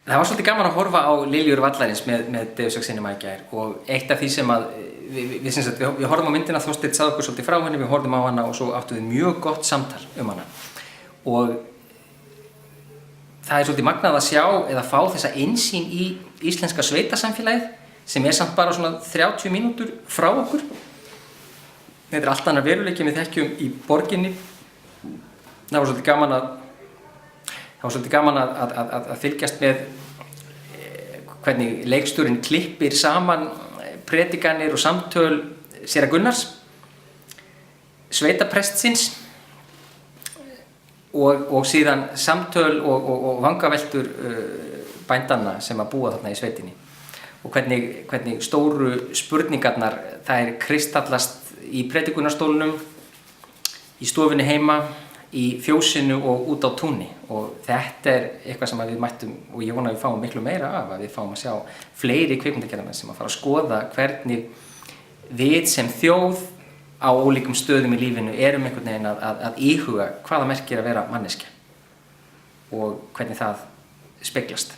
Það var svolítið gaman að horfa á Liljur vallarins með Deus Ex Cinema í gær og eitt af því sem að við horfum á myndina, Þorsteinn sagði okkur svolítið frá henni, við horfum á hana og svo áttum við mjög gott samtal hana og það er svolítið magnað að sjá eða fá þessa innsýn í íslenska sveitasamfélagið sem er samt bara svona 30 mínútur frá okkur. Þetta er allt annar veruleiki en við þekkjum í borginni. Það var svolítið gaman að fylgjast með hvernig leikstjórinn klippir saman predikanir og samtöl séra Gunnars, sveitaprestsins og síðan samtöl og vangaveltur bændanna sem að búa þarna í sveitinni og hvernig stóru spurningarnar þær kristallast í predikunarstólnum, í stofunni heima, í fjósinu og út á túnni og þetta er eitthvað sem við mættum og ég vona að við fáum miklu meira af, að við fáum að sjá fleiri kvikmyndagerðarmenn sem að fara að skoða hvernig við sem þjóð á ólíkum stöðum í lífinu erum einhvern veginn að íhuga hvaða merkir að vera manneskja og hvernig það speglast.